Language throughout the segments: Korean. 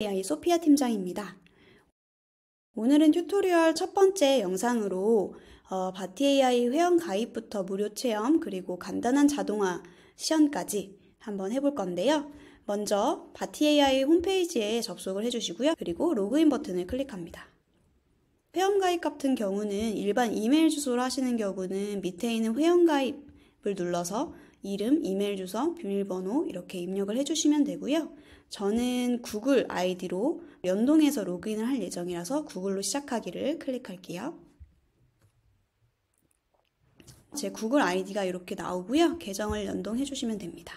AI 소피아 팀장입니다. 오늘은 튜토리얼 첫 번째 영상으로 바티 AI 회원 가입부터 무료 체험 그리고 간단한 자동화 시연까지 한번 해볼 건데요. 먼저 바티 AI 홈페이지에 접속을 해주시고요. 그리고 로그인 버튼을 클릭합니다. 회원 가입 같은 경우는 일반 이메일 주소로 하시는 경우는 밑에 있는 회원 가입을 눌러서 이름, 이메일 주소, 비밀번호 이렇게 입력을 해주시면 되고요. 저는 구글 아이디로 연동해서 로그인을 할 예정이라서 구글로 시작하기를 클릭할게요. 제 구글 아이디가 이렇게 나오고요. 계정을 연동해 주시면 됩니다.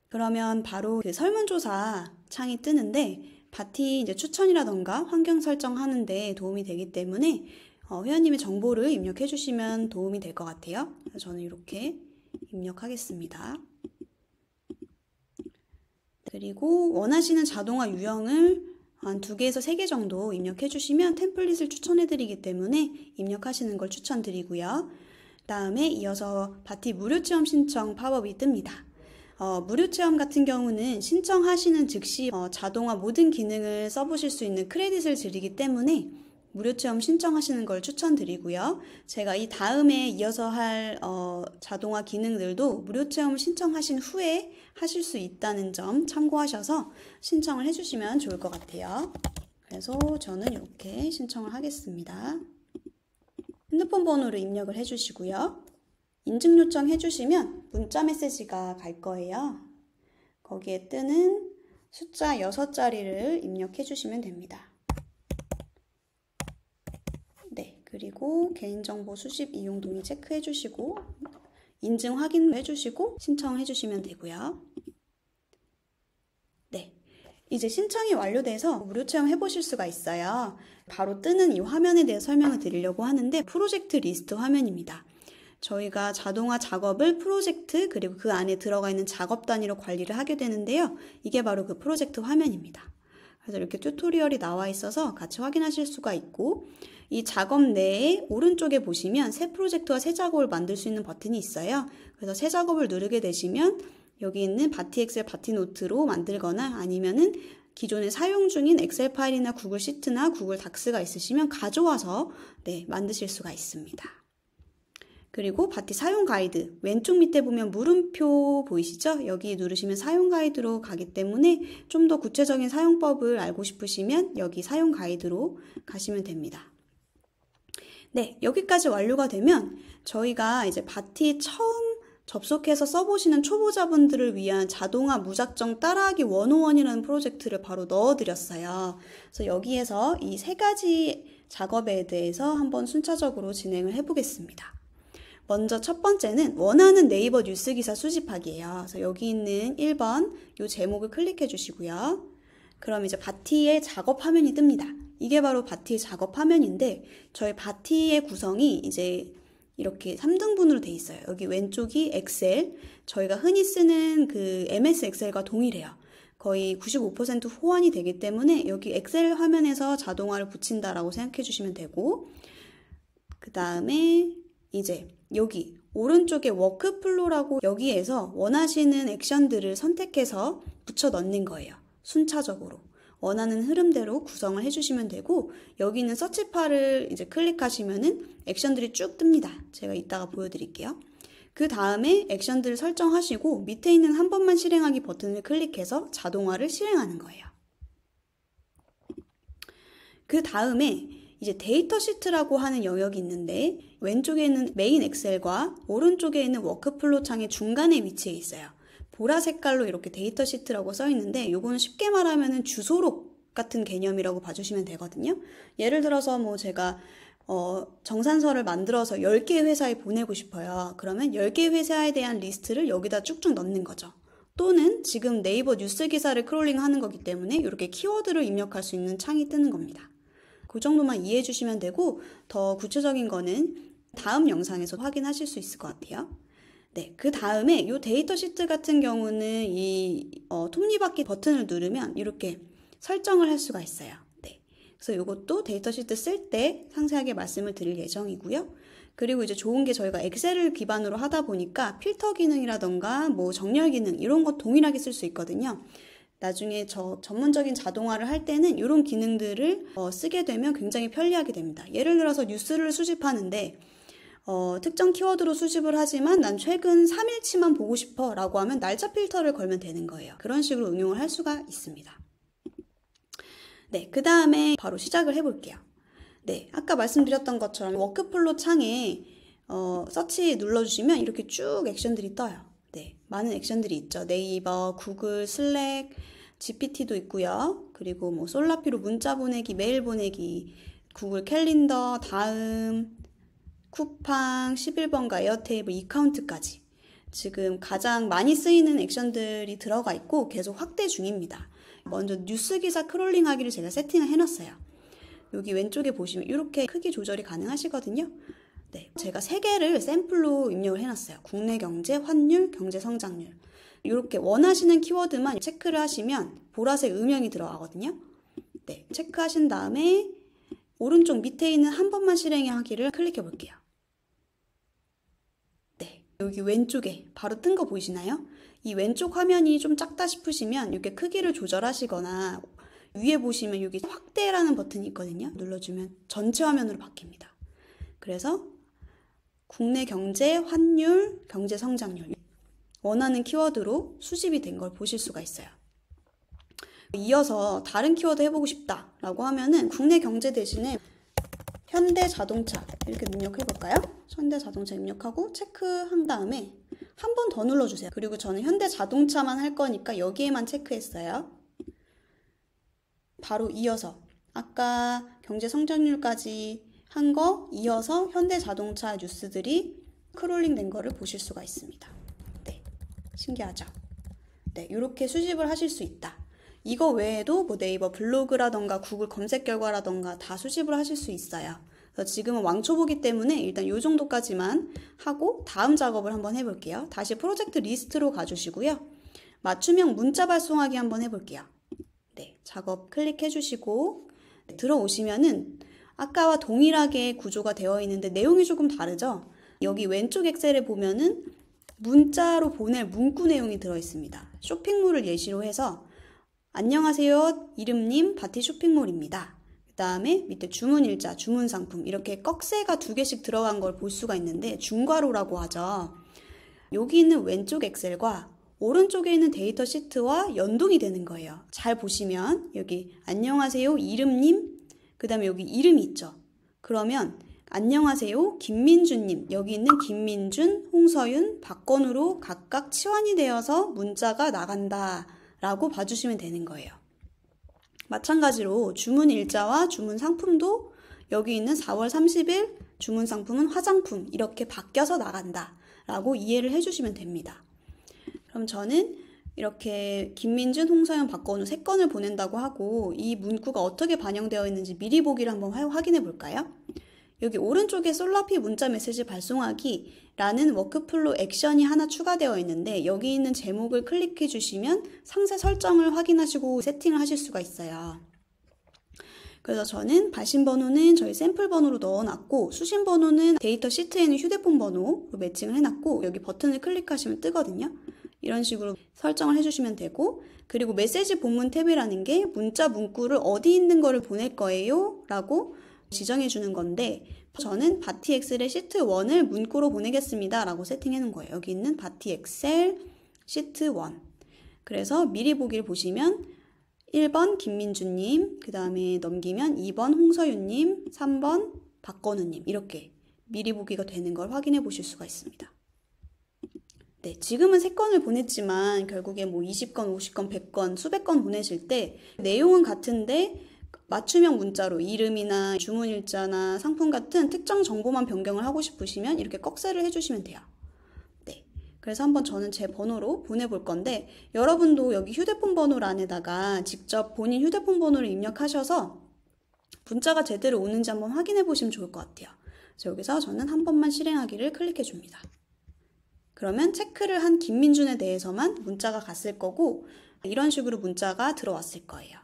그러면 바로 그 설문조사 창이 뜨는데 바티 이제 추천이라던가 환경 설정하는데 도움이 되기 때문에 회원님의 정보를 입력해 주시면 도움이 될 것 같아요. 그래서 저는 이렇게 입력하겠습니다. 그리고 원하시는 자동화 유형을 한 2개에서 3개 정도 입력해 주시면 템플릿을 추천해 드리기 때문에 입력하시는 걸 추천드리고요. 다음에 이어서 바티 무료 체험 신청 팝업이 뜹니다. 무료 체험 같은 경우는 신청하시는 즉시 자동화 모든 기능을 써보실 수 있는 크레딧을 드리기 때문에 무료 체험 신청하시는 걸 추천드리고요. 제가 이 다음에 이어서 할 자동화 기능들도 무료 체험 신청하신 후에 하실 수 있다는 점 참고하셔서 신청을 해주시면 좋을 것 같아요. 그래서 저는 이렇게 신청을 하겠습니다. 핸드폰 번호를 입력을 해주시고요. 인증 요청 해주시면 문자 메시지가 갈 거예요. 거기에 뜨는 숫자 6자리를 입력해 주시면 됩니다. 네, 그리고 개인정보 수집 이용 동의 체크해 주시고 인증 확인해 주시고 신청해 주시면 되고요. 네, 이제 신청이 완료돼서 무료 체험 해보실 수가 있어요. 바로 뜨는 이 화면에 대해 설명을 드리려고 하는데 프로젝트 리스트 화면입니다. 저희가 자동화 작업을 프로젝트 그리고 그 안에 들어가 있는 작업 단위로 관리를 하게 되는데요. 이게 바로 그 프로젝트 화면입니다. 그래서 이렇게 튜토리얼이 나와 있어서 같이 확인하실 수가 있고 이 작업 내에 오른쪽에 보시면 새 프로젝트와 새 작업을 만들 수 있는 버튼이 있어요. 그래서 새 작업을 누르게 되시면 여기 있는 바티 엑셀, 바티 노트로 만들거나 아니면은 기존에 사용 중인 엑셀 파일이나 구글 시트나 구글 닥스가 있으시면 가져와서 만드실 수가 있습니다. 그리고 바티 사용 가이드 왼쪽 밑에 보면 물음표 보이시죠? 여기 누르시면 사용 가이드로 가기 때문에 좀 더 구체적인 사용법을 알고 싶으시면 여기 사용 가이드로 가시면 됩니다. 네, 여기까지 완료가 되면 저희가 이제 바티 처음 접속해서 써보시는 초보자분들을 위한 자동화 무작정 따라하기 101이라는 프로젝트를 바로 넣어드렸어요. 그래서 여기에서 이 3가지 작업에 대해서 한번 순차적으로 진행을 해보겠습니다. 먼저 첫 번째는 원하는 네이버 뉴스 기사 수집하기예요. 그래서 여기 있는 1번 이 제목을 클릭해 주시고요. 그럼 이제 바티의 작업 화면이 뜹니다. 이게 바로 바티의 작업 화면인데 저희 바티의 구성이 이제 이렇게 3등분으로 돼 있어요. 여기 왼쪽이 엑셀, 저희가 흔히 쓰는 그 MS 엑셀과 동일해요. 거의 95% 호환이 되기 때문에 여기 엑셀 화면에서 자동화를 붙인다라고 생각해 주시면 되고 그 다음에 이제 여기 오른쪽에 워크플로우라고 여기에서 원하시는 액션들을 선택해서 붙여 넣는 거예요. 순차적으로. 원하는 흐름대로 구성을 해주시면 되고 여기 있는 서치바를 이제 클릭하시면은 액션들이 쭉 뜹니다. 제가 이따가 보여드릴게요. 그 다음에 액션들을 설정하시고 밑에 있는 한 번만 실행하기 버튼을 클릭해서 자동화를 실행하는 거예요. 그 다음에 이제 데이터 시트라고 하는 영역이 있는데 왼쪽에 있는 메인 엑셀과 오른쪽에 있는 워크플로우 창의 중간에 위치해 있어요. 보라 색깔로 이렇게 데이터 시트라고 써 있는데 이거는 쉽게 말하면 주소록 같은 개념이라고 봐주시면 되거든요. 예를 들어서 뭐 제가 정산서를 만들어서 10개 회사에 보내고 싶어요. 그러면 10개 회사에 대한 리스트를 여기다 쭉쭉 넣는 거죠. 또는 지금 네이버 뉴스 기사를 크롤링하는 거기 때문에 이렇게 키워드를 입력할 수 있는 창이 뜨는 겁니다. 그 정도만 이해해 주시면 되고 더 구체적인 거는 다음 영상에서 확인하실 수 있을 것 같아요. 네, 그 다음에 이 데이터 시트 같은 경우는 이 톱니바퀴 버튼을 누르면 이렇게 설정을 할 수가 있어요. 네, 그래서 이것도 데이터 시트 쓸 때 상세하게 말씀을 드릴 예정이고요. 그리고 이제 좋은 게 저희가 엑셀을 기반으로 하다 보니까 필터 기능이라던가 뭐 정렬 기능 이런 거 동일하게 쓸 수 있거든요. 나중에 전문적인 자동화를 할 때는 이런 기능들을 쓰게 되면 굉장히 편리하게 됩니다. 예를 들어서 뉴스를 수집하는데 특정 키워드로 수집을 하지만 난 최근 3일치만 보고 싶어 라고 하면 날짜 필터를 걸면 되는 거예요. 그런 식으로 응용을 할 수가 있습니다. 네, 그 다음에 바로 시작을 해볼게요. 네, 아까 말씀드렸던 것처럼 워크플로 창에 서치 눌러주시면 이렇게 쭉 액션들이 떠요. 네, 많은 액션들이 있죠. 네이버, 구글, 슬랙, GPT도 있고요. 그리고 뭐 솔라피로 문자 보내기, 메일 보내기, 구글 캘린더, 다음, 쿠팡, 11번가, 에어테이블, 이카운트까지 지금 가장 많이 쓰이는 액션들이 들어가 있고 계속 확대 중입니다. 먼저 뉴스 기사 크롤링 하기를 제가 세팅을 해놨어요. 여기 왼쪽에 보시면 이렇게 크기 조절이 가능하시거든요. 네, 제가 3개를 샘플로 입력을 해놨어요. 국내 경제, 환율, 경제 성장률. 이렇게 원하시는 키워드만 체크를 하시면 보라색 음영이 들어가거든요. 네, 체크하신 다음에 오른쪽 밑에 있는 한 번만 실행하기를 클릭해 볼게요. 네, 여기 왼쪽에 바로 뜬 거 보이시나요? 이 왼쪽 화면이 좀 작다 싶으시면 이렇게 크기를 조절하시거나 위에 보시면 여기 확대라는 버튼이 있거든요. 눌러주면 전체 화면으로 바뀝니다. 그래서 국내 경제, 환율, 경제 성장률 원하는 키워드로 수집이 된 걸 보실 수가 있어요. 이어서 다른 키워드 해보고 싶다 라고 하면은 국내 경제 대신에 현대자동차 이렇게 입력해볼까요? 현대자동차 입력하고 체크한 다음에 한 번 더 눌러주세요. 그리고 저는 현대자동차만 할 거니까 여기에만 체크했어요. 바로 이어서 아까 경제 성장률까지 한 거 이어서 현대자동차 뉴스들이 크롤링 된 거를 보실 수가 있습니다. 네, 신기하죠? 네, 이렇게 수집을 하실 수 있다. 이거 외에도 뭐 네이버 블로그라던가 구글 검색 결과라던가 다 수집을 하실 수 있어요. 그래서 지금은 왕초보기 때문에 일단 이 정도까지만 하고 다음 작업을 한번 해볼게요. 다시 프로젝트 리스트로 가주시고요. 맞춤형 문자 발송하기 한번 해볼게요. 네, 작업 클릭해 주시고 들어오시면은 아까와 동일하게 구조가 되어 있는데 내용이 조금 다르죠? 여기 왼쪽 엑셀에 보면은 문자로 보낼 문구 내용이 들어있습니다. 쇼핑몰을 예시로 해서 안녕하세요 이름님 바티 쇼핑몰입니다. 그 다음에 밑에 주문일자, 주문상품 이렇게 꺽쇠가 2개씩 들어간 걸 볼 수가 있는데 중괄호라고 하죠. 여기 있는 왼쪽 엑셀과 오른쪽에 있는 데이터 시트와 연동이 되는 거예요. 잘 보시면 여기 안녕하세요 이름님 그 다음에 여기 이름이 있죠. 그러면 안녕하세요 김민준님 여기 있는 김민준, 홍서윤, 박건우로 각각 치환이 되어서 문자가 나간다 라고 봐주시면 되는 거예요. 마찬가지로 주문 일자와 주문 상품도 여기 있는 4월 30일 주문 상품은 화장품 이렇게 바뀌어서 나간다 라고 이해를 해주시면 됩니다. 그럼 저는 이렇게 김민준, 홍서연, 박건우 3건을 보낸다고 하고 이 문구가 어떻게 반영되어 있는지 미리 보기를 한번 확인해 볼까요? 여기 오른쪽에 솔라피 문자 메시지 발송하기 라는 워크플로 액션이 하나 추가되어 있는데 여기 있는 제목을 클릭해 주시면 상세 설정을 확인하시고 세팅을 하실 수가 있어요. 그래서 저는 발신 번호는 저희 샘플 번호로 넣어놨고 수신 번호는 데이터 시트에 있는 휴대폰 번호로 매칭을 해놨고 여기 버튼을 클릭하시면 뜨거든요. 이런 식으로 설정을 해주시면 되고 그리고 메시지 본문 탭이라는 게 문자 문구를 어디 있는 거를 보낼 거예요 라고 지정해 주는 건데 저는 바티 엑셀의 시트 1을 문구로 보내겠습니다 라고 세팅해 놓은 거예요. 여기 있는 바티 엑셀 시트 1 그래서 미리 보기를 보시면 1번 김민주님 그 다음에 넘기면 2번 홍서윤님 3번 박건우님 이렇게 미리 보기가 되는 걸 확인해 보실 수가 있습니다. 네, 지금은 3건을 보냈지만 결국에 뭐 20건, 50건, 100건, 수백 건 보내실 때 내용은 같은데 맞춤형 문자로 이름이나 주문일자나 상품 같은 특정 정보만 변경을 하고 싶으시면 이렇게 꺽쇠를 해주시면 돼요. 네, 그래서 한번 저는 제 번호로 보내볼 건데 여러분도 여기 휴대폰 번호란에다가 직접 본인 휴대폰 번호를 입력하셔서 문자가 제대로 오는지 한번 확인해 보시면 좋을 것 같아요. 그래서 여기서 저는 한 번만 실행하기를 클릭해 줍니다. 그러면 체크를 한 김민준에 대해서만 문자가 갔을 거고 이런 식으로 문자가 들어왔을 거예요.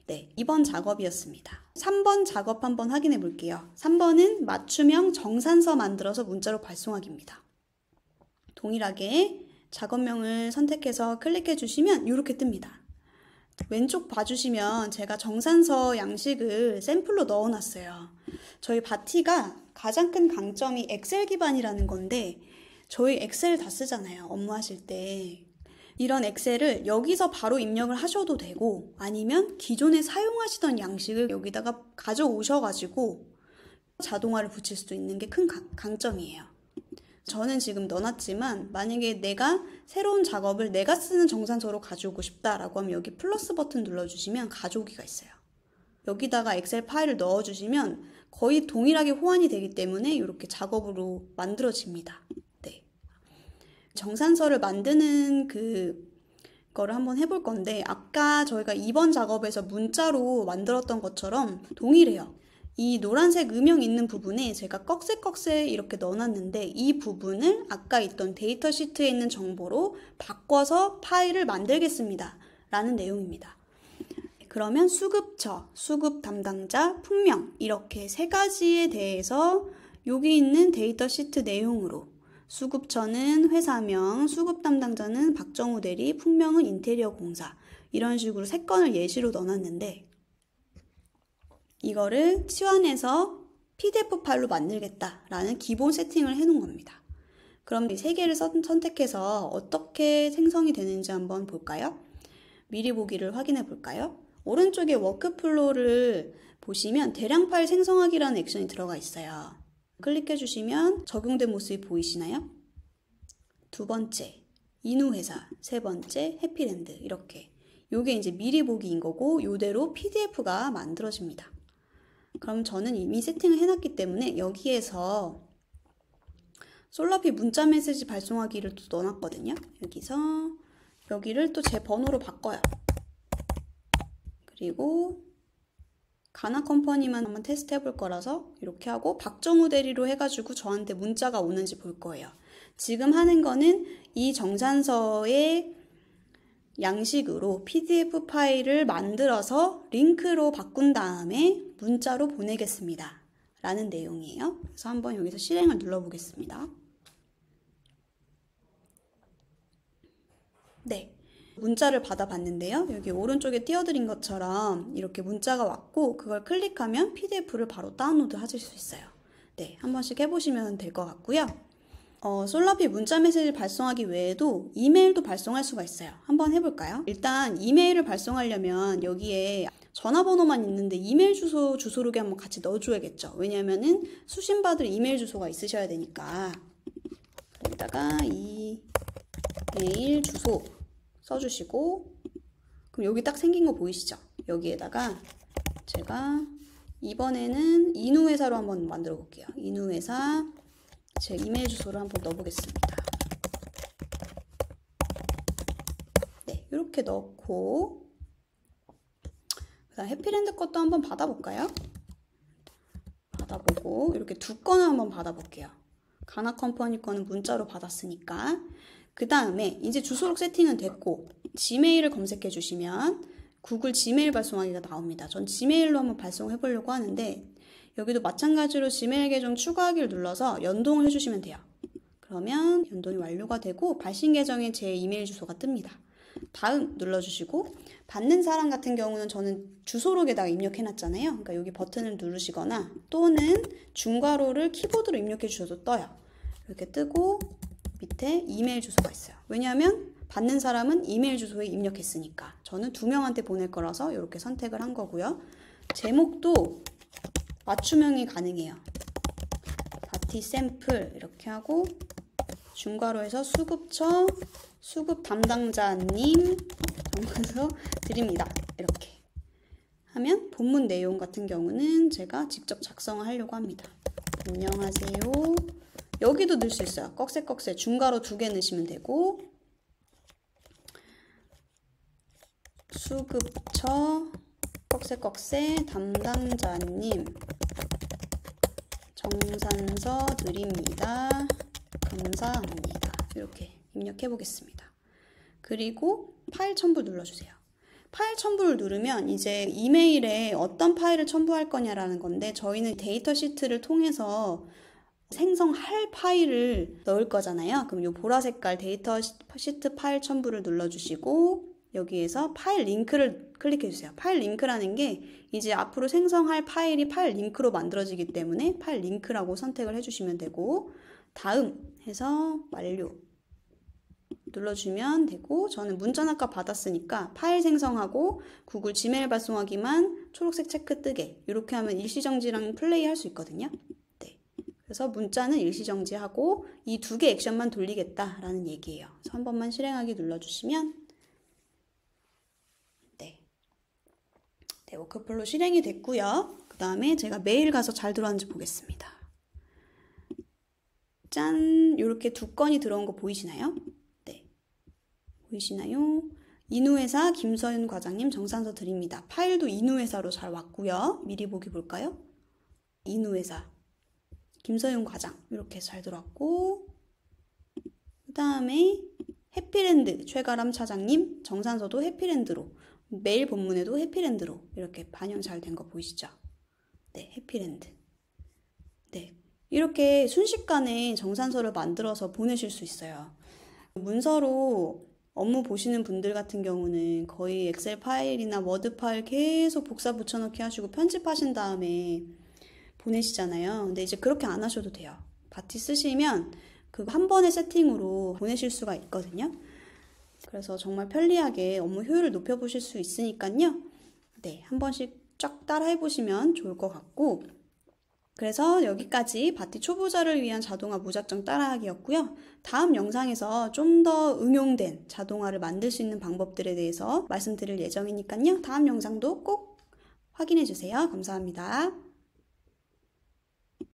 네, 2번 작업이었습니다. 3번 작업 한번 확인해 볼게요. 3번은 맞춤형 정산서 만들어서 문자로 발송하기입니다. 동일하게 작업명을 선택해서 클릭해 주시면 이렇게 뜹니다. 왼쪽 봐주시면 제가 정산서 양식을 샘플로 넣어놨어요. 저희 바티가 가장 큰 강점이 엑셀 기반이라는 건데 저희 엑셀 다 쓰잖아요. 업무하실 때. 이런 엑셀을 여기서 바로 입력을 하셔도 되고 아니면 기존에 사용하시던 양식을 여기다가 가져오셔가지고 자동화를 붙일 수도 있는 게 큰 강점이에요. 저는 지금 넣어놨지만 만약에 내가 새로운 작업을 내가 쓰는 정산서로 가져오고 싶다라고 하면 여기 플러스 버튼 눌러주시면 가져오기가 있어요. 여기다가 엑셀 파일을 넣어주시면 거의 동일하게 호환이 되기 때문에 이렇게 작업으로 만들어집니다. 네. 정산서를 만드는 그거를 한번 해볼 건데 아까 저희가 이번 작업에서 문자로 만들었던 것처럼 동일해요. 이 노란색 음영 있는 부분에 제가 꺽쇠꺽쇠 이렇게 넣어놨는데 이 부분을 아까 있던 데이터 시트에 있는 정보로 바꿔서 파일을 만들겠습니다. 라는 내용입니다. 그러면 수급처, 수급 담당자, 품명 이렇게 세 가지에 대해서 여기 있는 데이터 시트 내용으로 수급처는 회사명, 수급 담당자는 박정우 대리, 품명은 인테리어 공사 이런 식으로 세 건을 예시로 넣어놨는데 이거를 치환해서 PDF 파일로 만들겠다라는 기본 세팅을 해놓은 겁니다. 그럼 이 세 개를 선택해서 어떻게 생성이 되는지 한번 볼까요? 미리 보기를 확인해 볼까요? 오른쪽에 워크플로우를 보시면 대량 파일 생성하기라는 액션이 들어가 있어요. 클릭해 주시면 적용된 모습이 보이시나요? 두 번째, 인후회사, 세 번째, 해피랜드 이렇게 요게 이제 미리 보기인 거고 요대로 PDF가 만들어집니다. 그럼 저는 이미 세팅을 해놨기 때문에 여기에서 솔라피 문자 메시지 발송하기를 또 넣어놨거든요. 여기서 여기를 또 제 번호로 바꿔요. 그리고 가나 컴퍼니만 한번 테스트 해볼 거라서 이렇게 하고 박정우 대리로 해가지고 저한테 문자가 오는지 볼 거예요. 지금 하는 거는 이 정산서의 양식으로 PDF 파일을 만들어서 링크로 바꾼 다음에 문자로 보내겠습니다. 라는 내용이에요. 그래서 한번 여기서 실행을 눌러보겠습니다. 네. 문자를 받아봤는데요. 여기 오른쪽에 띄워드린 것처럼 이렇게 문자가 왔고 그걸 클릭하면 PDF를 바로 다운로드 하실 수 있어요. 네. 한 번씩 해보시면 될 것 같고요. 솔라피 문자 메시지를 발송하기 외에도 이메일도 발송할 수가 있어요. 한번 해볼까요? 일단 이메일을 발송하려면 여기에 전화번호만 있는데 이메일 주소록에 한번 같이 넣어줘야겠죠. 왜냐면은 수신받을 이메일 주소가 있으셔야 되니까. 여기다가 이메일 주소 써주시고 그럼 여기 딱 생긴 거 보이시죠? 여기에다가 제가 이번에는 인후회사로 한번 만들어 볼게요. 인후회사 제 이메일 주소를 한번 넣어보겠습니다. 네, 이렇게 넣고 그다음 해피랜드 것도 한번 받아볼까요? 받아보고 이렇게 두 건을 한번 받아볼게요. 가나 컴퍼니 거는 문자로 받았으니까 그 다음에 이제 주소록 세팅은 됐고 지메일을 검색해 주시면 구글 지메일 발송하기가 나옵니다. 전 지메일로 한번 발송해 보려고 하는데 여기도 마찬가지로 지메일 계정 추가하기를 눌러서 연동을 해주시면 돼요. 그러면 연동이 완료가 되고 발신 계정에 제 이메일 주소가 뜹니다. 다음 눌러주시고 받는 사람 같은 경우는 저는 주소록에다가 입력해놨잖아요. 그러니까 여기 버튼을 누르시거나 또는 중괄호를 키보드로 입력해 주셔도 떠요. 이렇게 뜨고 밑에 이메일 주소가 있어요. 왜냐하면 받는 사람은 이메일 주소에 입력했으니까 저는 2명한테 보낼 거라서 이렇게 선택을 한 거고요. 제목도 맞춤형이 가능해요. 바티 샘플 이렇게 하고 중괄호에서 수급처 수급 담당자님 정해서 드립니다. 이렇게 하면 본문 내용 같은 경우는 제가 직접 작성을 하려고 합니다. 안녕하세요. 여기도 넣을 수 있어요. 꺽쇠꺽쇠 중괄호 2개 넣으시면 되고 수급처 꺽쇠꺽쇠 담당자님 정산서 드립니다. 감사합니다. 이렇게 입력해 보겠습니다. 그리고 파일 첨부 눌러주세요. 파일 첨부를 누르면 이제 이메일에 어떤 파일을 첨부할 거냐라는 건데 저희는 데이터 시트를 통해서 생성할 파일을 넣을 거잖아요. 그럼 이 보라 색깔 데이터 시트 파일 첨부를 눌러주시고 여기에서 파일 링크를 클릭해 주세요. 파일 링크라는 게 이제 앞으로 생성할 파일이 파일 링크로 만들어지기 때문에 파일 링크라고 선택을 해주시면 되고, 다음 해서 완료 눌러주면 되고, 저는 문자는 아까 받았으니까 파일 생성하고 구글 지메일 발송하기만 초록색 체크 뜨게, 이렇게 하면 일시정지랑 플레이 할 수 있거든요. 네. 그래서 문자는 일시정지하고 이 두 개 액션만 돌리겠다라는 얘기예요. 그래서 한 번만 실행하기 눌러주시면 네, 워크플로우 실행이 됐고요. 그 다음에 제가 메일 가서 잘 들어왔는지 보겠습니다. 짠! 이렇게 두 건이 들어온 거 보이시나요? 네. 보이시나요? 인후회사 김서윤 과장님 정산서 드립니다. 파일도 인후회사로 잘 왔고요. 미리 보기 볼까요? 인후회사 김서윤 과장 이렇게 잘 들어왔고, 그 다음에 해피랜드 최가람 차장님 정산서도 해피랜드로, 메일 본문에도 해피랜드로 이렇게 반영 잘 된 거 보이시죠? 네, 해피랜드. 네, 이렇게 순식간에 정산서를 만들어서 보내실 수 있어요. 문서로 업무 보시는 분들 같은 경우는 거의 엑셀 파일이나 워드 파일 계속 복사 붙여넣기 하시고 편집하신 다음에 보내시잖아요. 근데 이제 그렇게 안 하셔도 돼요. 바티 쓰시면 그 한 번의 세팅으로 보내실 수가 있거든요. 그래서 정말 편리하게 업무 효율을 높여보실 수 있으니까요. 네, 한 번씩 쫙 따라 해보시면 좋을 것 같고, 그래서 여기까지 바티 초보자를 위한 자동화 무작정 따라하기였고요. 다음 영상에서 좀 더 응용된 자동화를 만들 수 있는 방법들에 대해서 말씀드릴 예정이니까요. 다음 영상도 꼭 확인해주세요. 감사합니다.